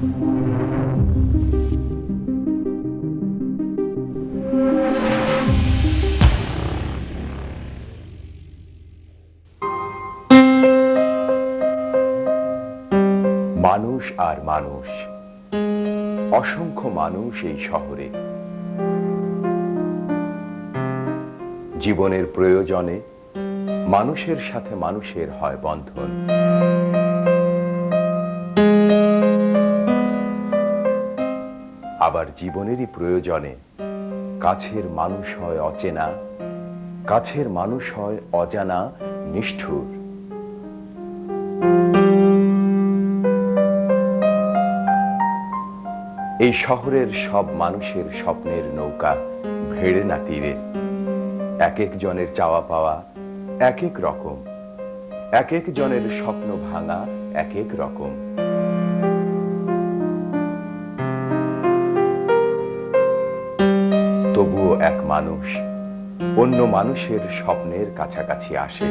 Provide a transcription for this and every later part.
মানুষ আর মানুষ, অসংখ্য মানুষ এই শহরে। জীবনের প্রয়োজনে মানুষের সাথে মানুষের হয় বন্ধন। আবার জীবনেরই প্রয়োজনে কাছের মানুষ হয় অচেনা, কাছের মানুষ হয় অজানা, নিষ্ঠুর। এই শহরের সব মানুষের স্বপ্নের নৌকা ভেড়ে না তীরে। এক এক জনের চাওয়া পাওয়া এক এক রকম, এক এক জনের স্বপ্ন ভাঙা এক এক রকম। তবুও এক মানুষ অন্য মানুষের স্বপ্নের কাছাকাছি আসে,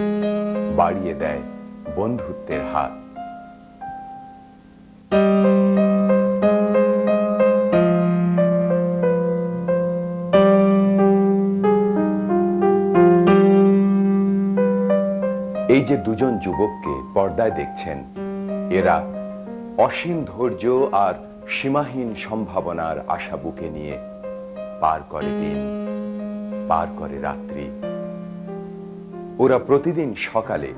বাড়িয়ে দেয় বন্ধুত্বের হাত। এই যে দুজন যুবককে পর্দায় দেখছেন, এরা অসীম ধৈর্য আর সীমাহীন সম্ভাবনার আশা বুকে নিয়ে পার করে দিন, পার করে রাত্রি। ওরা প্রতিদিন সকালে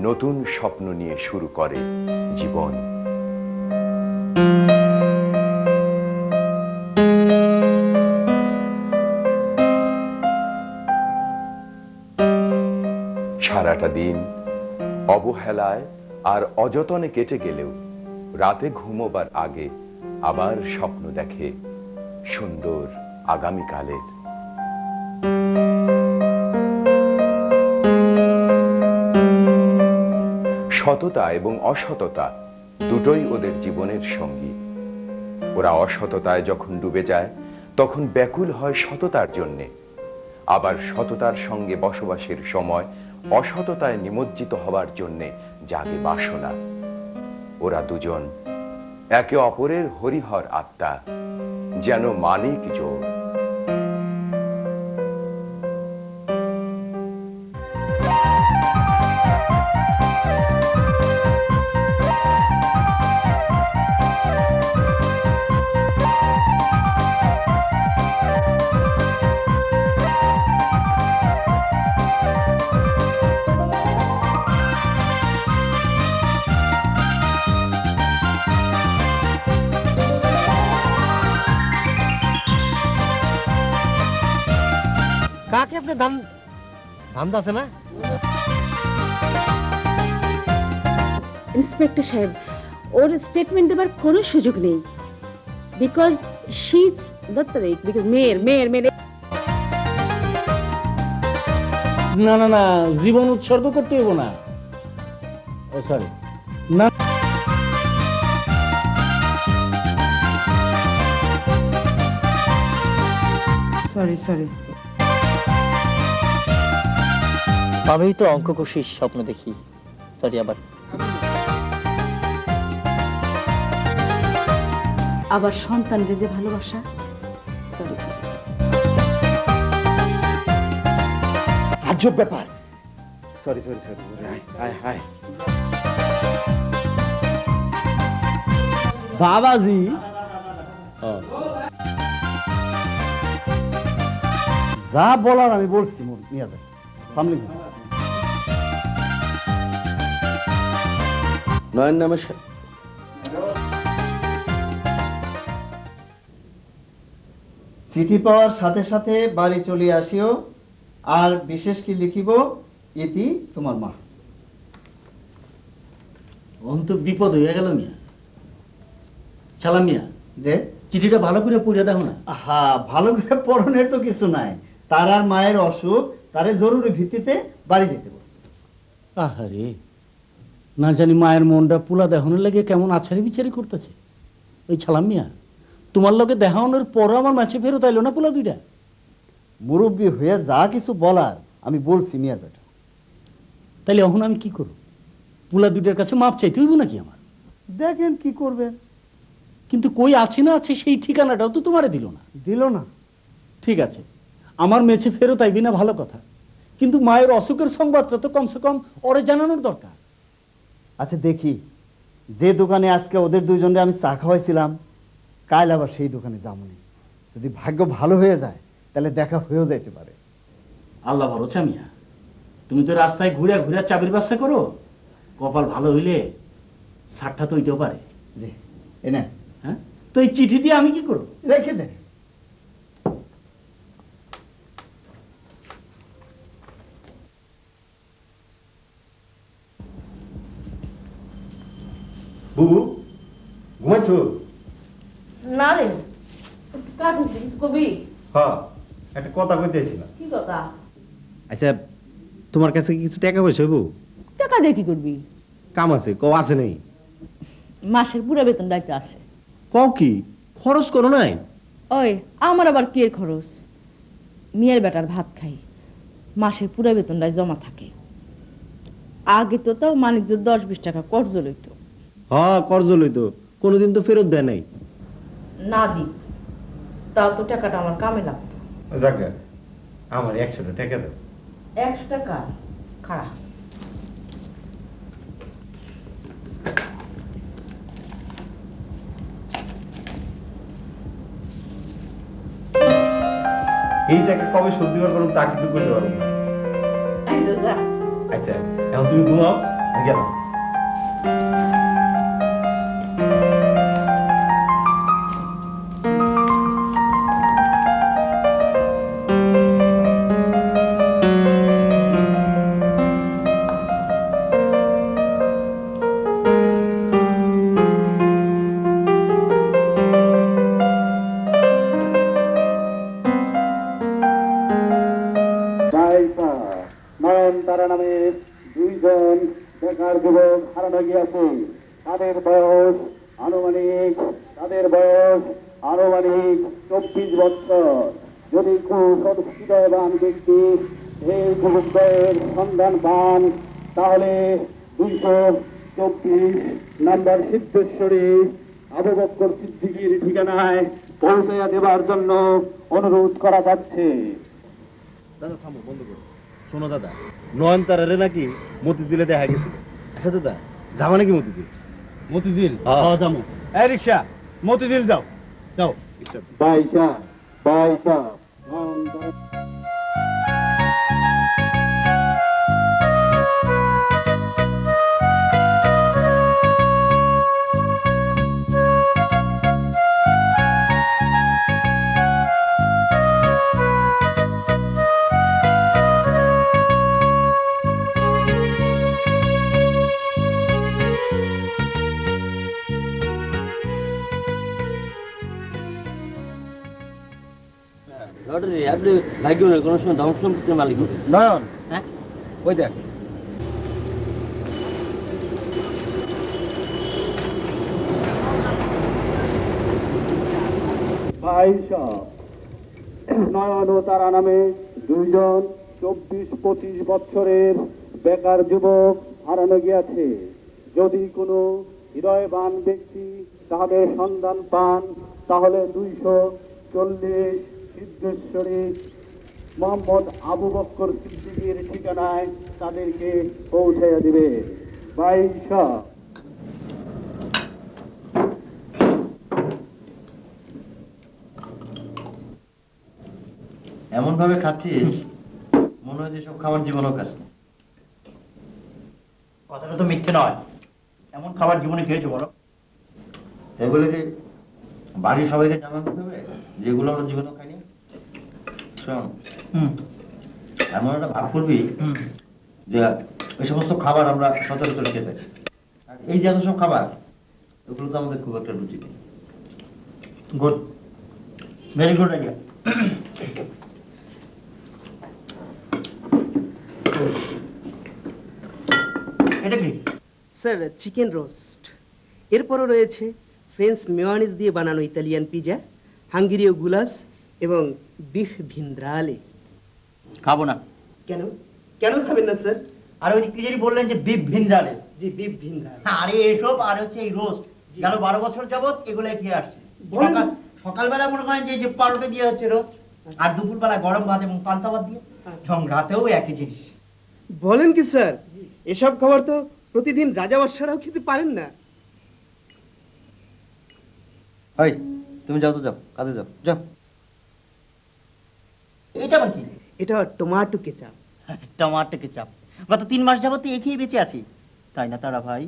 নতুন স্বপ্ন নিয়ে শুরু করে জীবন। সারাটা দিন অবহেলায় আর অযতনে কেটে গেলেও রাতে ঘুমোবার আগে আবার স্বপ্ন দেখে সুন্দর আগামীকালের। সততা এবং অসততা দুটোই ওদের জীবনের সঙ্গী। ওরা অসততায় যখন ডুবে যায় তখন ব্যাকুল হয় সততার জন্যে, আবার সততার সঙ্গে বসবাসের সময় অসততায় নিমজ্জিত হবার জন্যে জাগে বাসনা। ওরা দুজন একে অপরের হরিহর আত্মা, যেন মানিক জোড়। কাকে আপনি ধান্দা আছে না? ইন্সপেক্টর সাহেব, ওর স্টেটমেন্ট দেবার কোনো সুযোগ নেই, বিকজ শি ইজ দত্তরিক, বিকজ মেয়ের না না না, জীবন উৎসর্গ করতে হইব না। সরি না, সরি আমি তো অঙ্ক কষির স্বপ্ন দেখি। সরি। আবার সন্তান রেজে ভালোবাসা। সরি। আজব ব্যাপার। সরি। বাবাজি যা বলার আমি বলছি। নয়ন নামে চিঠি পাওয়ার সাথে সাথে বাড়ি চলে আসিও, আর বিশেষ কি লিখিব, ইতি তোমার মা। অন্ত বিপদ হয়ে গেল মিয়া। সালাম মিয়া, যে চিঠিটা ভালো করে পড়ে দেখো না। হ্যাঁ, ভালো করে পড়নের তো কিছু নাই। তার আর মায়ের অসুখ, তারে জরুরি ভিত্তিতে বাড়ি যেতে বলছে। আহারে, না জানি মায়ের মনটা পুলা দেখানোর লাগে কেমন আছারি বিচারি করতেছে। ওই ছালাম মিয়া, তোমার লগে দেখানোর পরও আমার মাছে ফেরত আইলো না পুলা দুইটা। মুরব্বী হয়ে যা কিছু বলার আমি বলছি মিয়ার বেটা। তাইলে এখন আমি কি করব? পুলা দুইটার কাছে মাপ চাইতে হইব নাকি আমার? দেখেন কি করবেন। কিন্তু কই আছে না আছে সেই ঠিকানাটাও তো তোমারে দিল না। দিল না? ঠিক আছে, আমার মেছে ফেরত আইবি না ভালো কথা, কিন্তু মায়ের অসুখের সংবাদটা তো কমসে কম ওরে জানানোর দরকার। আচ্ছা দেখি, যে দোকানে আজকে ওদের দুইজনে আমি চা খাওয়াইছিলাম, কাল আবার সেই দোকানে যাবনি। যদি ভাগ্য ভালো হয়ে যায় তাহলে দেখা হয়েও যাইতে পারে। আল্লাহ ভরসা মিয়া, তুমি তো রাস্তায় ঘুরে ঘুরে চাবির ব্যবসা করো, কপাল ভালো হইলে সারটা তো হইতেও পারে। জি, এনে হ্যাঁ, তো এই চিঠি দিয়ে আমি কি করবো? রেখে দেন। বুবু ঘুমাইছো? না রে, কাজ কবি হ্যাঁ, একটা কথা কইতেছিলাম। কি কথা? আচ্ছা, তোমার কাছে কি কিছু টাকা পয়সা হইব? টাকা দিয়ে কি করবি? কাম আছে, কও আছে নাই? মাসের পুরা বেতন দায়িত্ব আছে। কও কি খরচ করো নাই? ওই আমার আবার কি এর খরচ? মেয়ের বেটার ভাত খাই, মাসের পুরা বেতনটাই জমা থাকে। আগে তো তাও মানিকজোর 10-20 টাকা কর্জ লইতো। হ্যাঁ, কর্জ লইতো, কোনোদিন তো ফেরত দেয় নাই। না দি, তাও তো টাকাটা আমার কামে লাগতো। যাকে আমার 100 টাকা দাও। 100 টাকা খারাপ। এই টাকা কবে শোধ দিবার পারবো তা কিন্তু করতে পারবো না। আচ্ছা যা। আচ্ছা, এখন তুমি ঘুমাও, আমি গেলাম। নয়নতারা নামে দুইজন বেকার যুবক হারানো গিয়েছে। তাদের বয়স আনুমানিক 24 বছর। যদি হৃদয়বান ব্যক্তি এই যুবকদের সন্ধান পান তাহলে 224 নম্বর সিদ্ধেশ্বরী আবু বকর সিদ্দিকীর ঠিকানায় পৌঁছে দেওয়ার জন্য অনুরোধ করা যাচ্ছে। দাদা থামো, বন্ধ করো। শোনো দাদা, নয়নতারারে নাকি মতিঝিলে দেখা গেছিল। আচ্ছা দাদা, যাবা নাকি মতিঝিল? মতিঝিল? হ্যাঁ, যাবো। এই রিক্সা, মতিঝিল যাও, যাও। পয়সা আপনি ভাগ্য নয়, কোনো সময় ধ্বংস সম্পত্তির মালিক হবে। নয়ন, হ্যাঁ, ওই দেখ। নয়ন ও তারা নামে দুইজন 24-25 বছরের বেকার যুবক হারানো গিয়েছে। যদি কোনো হৃদয়বান ব্যক্তি তাদের সন্ধান পান তাহলে 240 সিদ্ধেশ্বরী মোহাম্মদ আবু বকর সিদ্দিকীর ঠিকানায় তাদেরকে পৌঁছে দিবে। 2200। এমন ভাবে খাচ্ছিস মনে হয় যে সব খাবার জীবনও খাস না। কথাটা তো মিথ্যে নয়। এমন খাবার জীবনে খেয়েছো বলো? তাই বলে কি বাড়ির সবাইকে জানানো হবে যেগুলো আমরা জীবনেও খাইনি? শোন, এমন একটা ভাব করবি যে এই সমস্ত খাবার আমরা সচরাচর খেয়ে থাকি, আর এই যে এত সব খাবার ওগুলো তো আমাদের খুব একটা রুচি নেই। Good, very good idea. এটা কি? Sir, chicken roast. এরপরও রয়েছে ফ্রেঞ্চ মেয়োনিজ দিয়ে বানানো ইতালিয়ান পিজা, হাঙ্গেরীয় গুলাস এবং বিফ ভিন্দ্রালে। খাবো না। কেন কেন খাবেন না স্যার? আর ওই কি জানি বললেন যে বিফ ভিন্দালে? জি, বিফ ভিন্দ্রালে। আরে এসব আর হচ্ছে এই রোস্ট, গেল 12 বছর যাবত এগুলাই খেয়ে আসছে। সকালবেলা মনে করেন যে পাউরুটি দিয়ে হচ্ছে রোজ, আর দুপুরবেলা গরম ভাত এবং পান্তা ভাত দিয়ে, এবং রাতেও একই জিনিস। বলেন কি স্যার, এসব খাবার তো প্রতিদিন রাজা বাদশারাও খেতে পারেন না। এই তুমি যাও তো, যাও কাজে যাও, যাও। এটা আবার কি? এটা টমেটো কেচাপ। Tomato ketchup. গত 3 মাস যাবত এই খেয়ে বেঁচে আছি, তাই না তারা ভাই?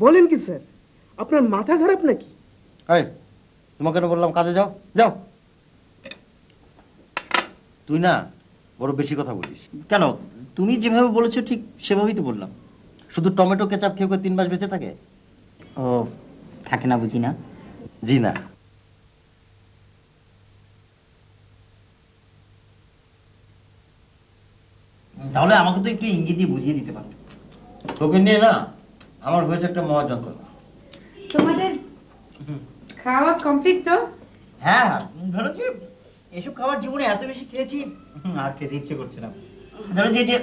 বলেন কি স্যার, আপনার মাথা খারাপ নাকি? এই তোমাকে না বললাম কাজে যাও, যাও। তুই না বড় বেশি কথা বলিস। কেন, তুমি যেভাবে বলেছো ঠিক সেভাবেই তো বললাম। শুধু টমেটো কেচাপ খেয়ে 3 মাস বেঁচে থাকে? ও থাকে না বুঝি না? জি না। তাহলে আমাকে তো একটু ইঙ্গিত দিয়ে বুঝিয়ে দিতে পারো। তোকে নিয়ে না আমার হয়েছে একটা মহা যন্ত্রণা। তোমাদের খাওয়া কমপ্লিট তো? হ্যাঁ, ধরো যে এসব খাবার জীবনে এত বেশি খেয়েছি আর খেতে ইচ্ছে করছে না। ধরো যে যে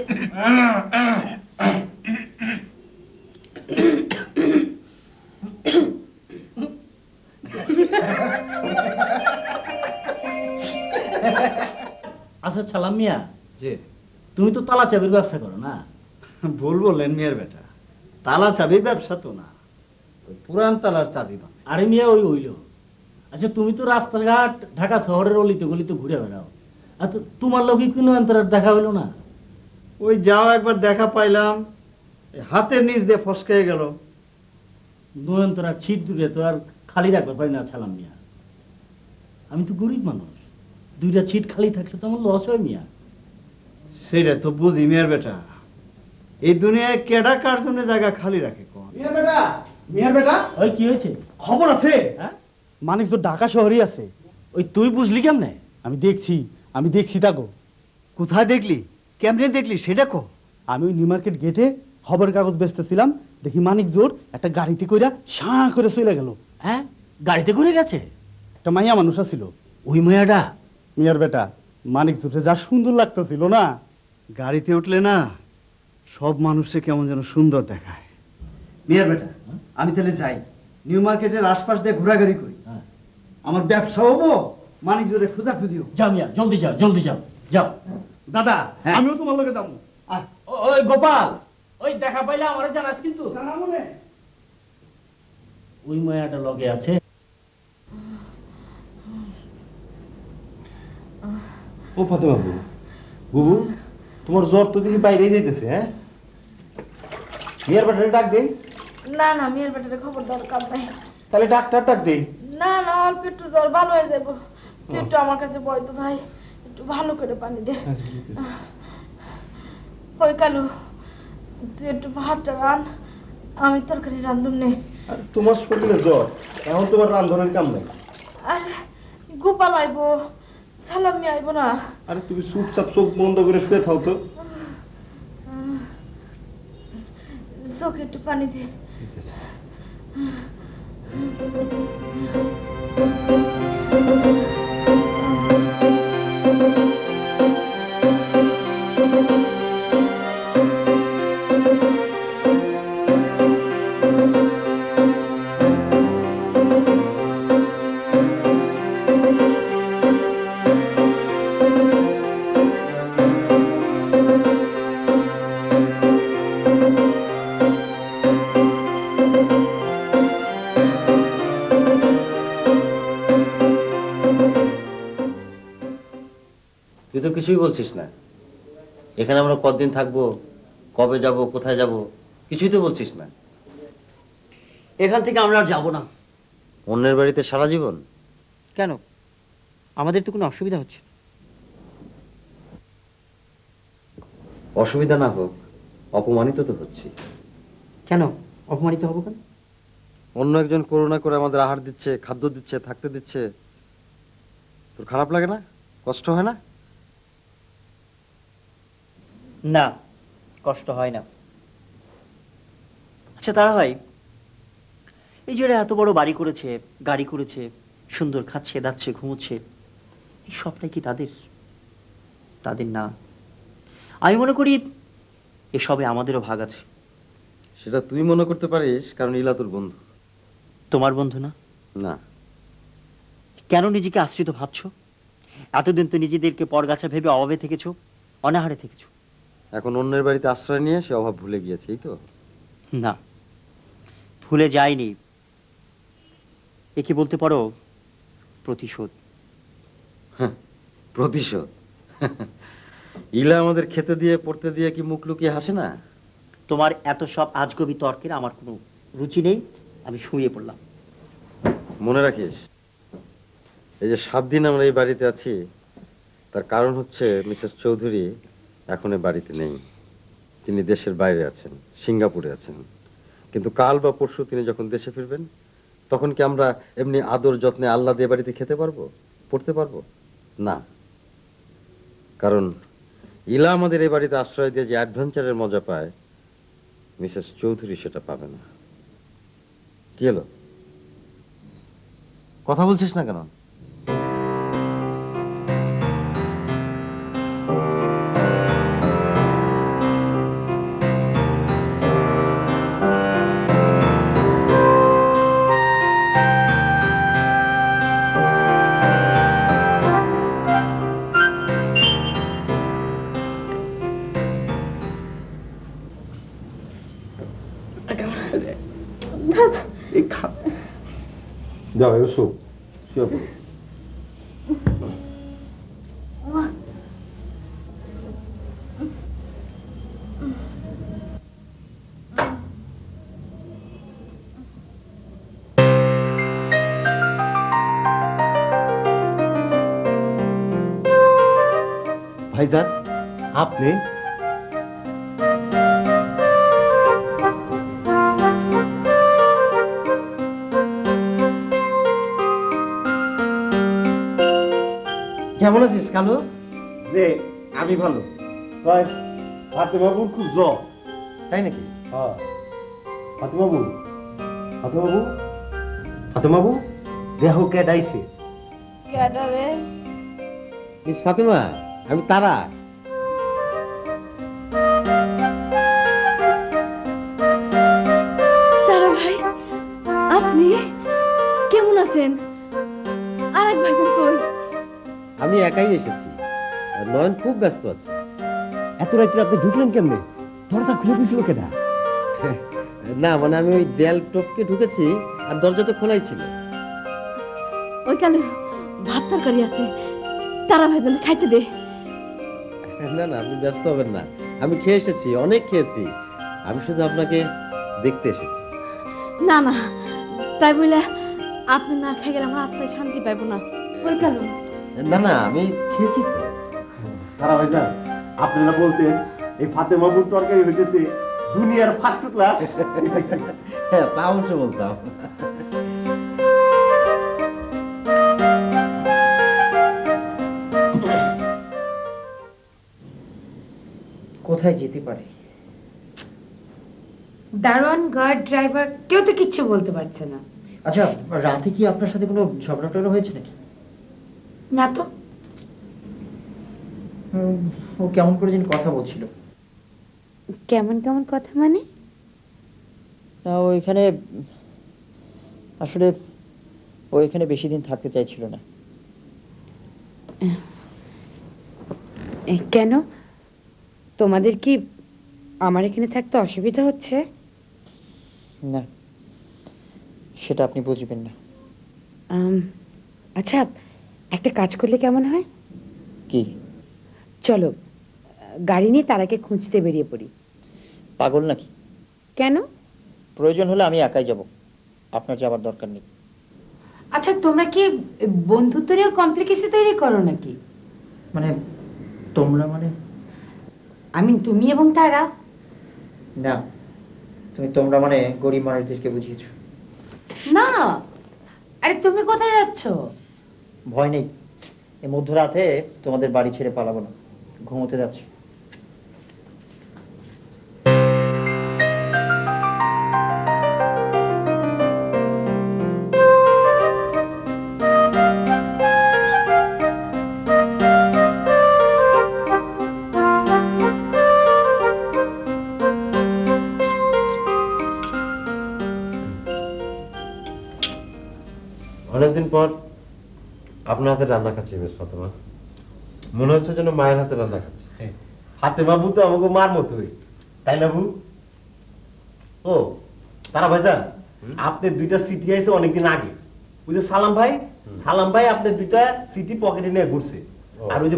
আচ্ছা ছালাম মিয়া, যে তুমি তো তালা চাবির ব্যবসা করো না? ভুল বললেন মিয়ার বেটা, তালা চাবির ব্যবসা তো না, ওই পুরান তালার চাবি বানায়। আরে মিয়া ওই হইল। আচ্ছা তুমি তো রাস্তাঘাট ঢাকা শহরের অলিতে গলিতে ঘুরে বেড়াও, আর তোমার লোকে কোনো অন্তরের দেখা হইলো না? ওই যাও একবার দেখা পাইলাম, হাতের নিচ দিয়ে ফসকে গেল। নয়নতরা ছিট দূরে তো আর খালি রাখতে পারি না ছালাম মিয়া। আমি তো গরিব মানুষ, 2টা ছিট খালি থাকলে তো আমার লস হয় মিয়া। সেটা তো বুঝি মিয়ার বেটা, এই দুনিয়ায় কেডা কার জন্য জায়গা খালি রাখে কোন? মিয়ার বেটা, মিয়ার বেটা, ওই কি হয়েছে? খবর আছে? হ্যাঁ, মানিক তো ঢাকা শহরই আছে। ওই তুই বুঝলি কেমনে? আমি দেখছি তাগো। কোথায় দেখলি, কেমনে দেখলি সেটা কো। আমি ওই নিউ মার্কেট গেটে খবরের কাগজ বেচতেছিলাম, দেখি মানিক জোর একটা গাড়িতে কইরা সাঁ করে চলে গেল। হ্যাঁ, গাড়িতে করে গেছে? একটা মাইয়া মানুষ ছিল। ওই মায়াটা? মিয়ার বেটা, মানিক জোরে যা সুন্দর লাগতেছিল না, গাড়িতে উঠলে না সব মানুষে কেমন যেন সুন্দর দেখায়। মিয়ার বেটা, আমি তাহলে যাই, নিউ মার্কেটের আশপাশ দিয়ে ঘোরাঘুরি করি, আমার ব্যবসা হবো, মানিক জোরে খোঁজা খুঁজিও। যাও মিয়া, জলদি যাও, জলদি যাও, যাও। দাদা আমিও তোমার লগে যাবো। ওই গোপাল, ওই দেখা পাইলে আমারে জানাস কিন্তু। ওই মায়াটা লগে আছে। ও ফাতেমা বুবু, বুবু তোমার জ্বর তো দেখি বাইরেই যাইতেছে। হ্যাঁ, মিয়ার বেটারে ডাক দেই। না না, মেয়ের বেটারে খবর দরকার নাই। তাহলে ডাক্তার ডাক দেই। না না, অল্প একটু জ্বর ভালো হয়ে যাবো। তুই একটু আমার কাছে বয় তো ভাই, একটু ভালো করে পানি দে। ওই কালু, তুই একটু ভাতটা রান, আমি তরকারি রান্ধুম নেই। আর তোমার শরীরে জ্বর, এখন তোমার রান্ধনের কাম নাই। আরে গোপাল আইবো, সালামি আইবো না। আরে তুমি চুপচাপ চোখ বন্ধ করে শুয়ে থাও তো। চোখে একটু পানি দে। তুই তো কিছুই বলছিস না। এখানে আমরা কতদিন থাকবো, কবে যাব, কোথায় যাব, কিছুই তো বলছিস না। এখান থেকে আমরা আর যাবো না। অন্যের বাড়িতে সারা জীবন? কেন, আমাদের তো কোনো অসুবিধা হচ্ছে না। অসুবিধা না হোক, অপমানিত তো হচ্ছি। কেন অপমানিত হবো কেন? অন্য একজন করুণা করে আমাদের আহার দিচ্ছে, খাদ্য দিচ্ছে, থাকতে দিচ্ছে, তোর খারাপ লাগে না, কষ্ট হয় না? না, কষ্ট হয় না। আচ্ছা তারা ভাই, এই যে এত বড় বাড়ি করেছে, গাড়ি করেছে, সুন্দর খাচ্ছে, দাচ্ছে, ঘুমোচ্ছে, এই সবটাই কি তাদের? তাদের না। আমি মনে করি এসবে আমাদেরও ভাগ আছে। সেটা তুই মনে করতে পারিস, কারণ ইলা তোর বন্ধু। তোমার বন্ধু না? না। কেন নিজেকে আশ্রিত ভাবছো? এতদিন তো নিজেদেরকে পরগাছা ভেবে অভাবে থেকেছো, অনাহারে থেকেছো। এখন অন্যের বাড়িতে আশ্রয় নিয়ে সে অভাব ভুলে গিয়েছে, এই তো? না, ভুলে যায়নি। একে বলতে পারো প্রতিশোধ। প্রতিশোধ? ইলা আমাদের খেতে দিয়ে পড়তে দিয়ে কি মুখ লুকিয়ে হাসে না? তোমার এত সব আজগবি তর্কের আমার কোনো রুচি নেই, আমি শুয়ে পড়লাম। মনে রাখিস, এই যে 7 দিন আমরা এই বাড়িতে আছি, তার কারণ হচ্ছে মিসেস চৌধুরী এখন এই বাড়িতে নেই। তিনি দেশের বাইরে আছেন, সিঙ্গাপুরে আছেন। কিন্তু কাল বা পরশু তিনি যখন দেশে ফিরবেন, তখন কি আমরা এমনি আদর যত্নে আল্লাহ দিয়ে বাড়িতে খেতে পারবো, পড়তে পারবো? না। কারণ ইলা আমাদের এই বাড়িতে আশ্রয় দিয়ে যে অ্যাডভেঞ্চারের মজা পায়, মিসেস চৌধুরী সেটা পাবে না। কি হলো, কথা বলছিস না কেন? যাও, এসো, শুয়ে পড়ো। ভাইজান, আপনি? কেমন আছিস কালু? যে আমি ভালো। তাই ফাতেমাবুর খুব জ্বর। তাই নাকি? হ্যাঁ। ফাতেমাবু, ফাতেমাবু, ফাতেমাবু, দেহ কে ডাইছে? ক্যাডারে মিস ফাতেমা, আমি তারা। তারা ভাই, আপনি কেমন আছেন? আরেক ভাইজান কই? আমি একাই এসেছি, নয়ন খুব ব্যস্ত আছে। এত রাত্রে আপনি ঢুকলেন কেমনে? দরজা খুলে দিছিল কেনা? না মানে আমি ওই দেয়াল টপকে ঢুকেছি, আর দরজা তো খোলাই ছিল। ওই কালে ভাত তরকারি আছে, তারা ভাইজান খাইতে দে। না না, আপনি ব্যস্ত হবেন না, আমি খেয়ে এসেছি, অনেক খেয়েছি। আমি শুধু আপনাকে দেখতে এসেছি। না না, তাই বলে আপনি না খাই গেলে আমার আত্মায় শান্তি পাইবো না। ওই কালে না না, আমি খেয়েছি তো। তারা ভাইজান, আপনারা বলতেন এই ফাতেমাবুর তরকারি হইতেছে দুনিয়ার ফার্স্ট ক্লাস। হ্যাঁ, তা অবশ্য বলতাম। কোথায় যেতে পারে? দারোয়ান, গার্ড, ড্রাইভার কেউ তো কিচ্ছু বলতে পারছে না। আচ্ছা, রাতে কি আপনার সাথে কোনো ঝগড়া টগড়া হয়েছে নাকি? না তো। ও কেমন করে যেন কথা বলছিল। কেমন কেমন কথা মানে? ও এখানে আসলে ও এখানে বেশি দিন থাকতে চাইছিল না। কেন? তোমাদের কি আমার এখানে থাকতে অসুবিধা হচ্ছে? না, সেটা আপনি বুঝবেন না। আচ্ছা, একটা কাজ করলে কেমন হয়? কি? চলো গাড়ি নিয়ে তারাকে খুঁজতে বেরিয়ে পড়ি। পাগল নাকি? কেন? প্রয়োজন হলে আমি একাই যাব, আপনার যাবার দরকার নেই। আচ্ছা, তোমরা কি বন্ধুত্ব নিয়ে কমপ্লিকেশন তৈরি করো নাকি? মানে তোমরা মানে? তুমি এবং তারা? না, তুমি তোমরা মানে গরিব মানুষদেরকে বুঝিয়েছো। না, আরে তুমি কোথায় যাচ্ছ? ভয় নেই, এই মধ্যরাতে তোমাদের বাড়ি ছেড়ে পালাবো না, ঘুমোতে যাচ্ছি। পর আপনার হাতে রান্না খাচ্ছি মিস ফাতেমা। মনে হচ্ছে যেন মায়ের হাতে রান্না খাচ্ছি। ফাতেমা বু তো আমাকে মার মতোই, তাই না বু? ও তারা ভাইজান, আপনি দুইটা সিটি আইছে অনেকদিন আগে। ওই যে সালাম ভাই আপনার দুইটা সিটি পকেটে নিয়ে ঘুরছে। আর ওই যে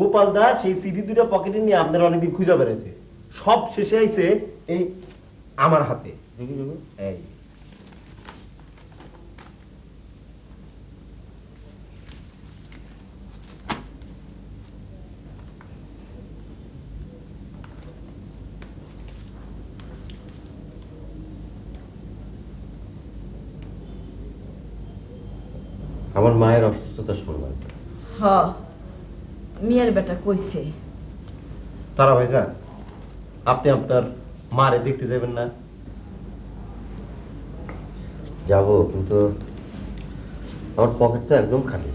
গোপাল দা সেই সিটি দুইটা পকেটে নিয়ে আপনার অনেকদিন খুঁজে বেড়াইছে। সব শেষে আইছে এই আমার হাতে। এই আমার মায়ের অসুস্থতা শুনলাম। হ, মিয়ার বেটা কইছে। তারা ভাইজান, আপনি আপনার মারে দেখতে যাবেন না? যাবো, কিন্তু আমার পকেটটা একদম খালি।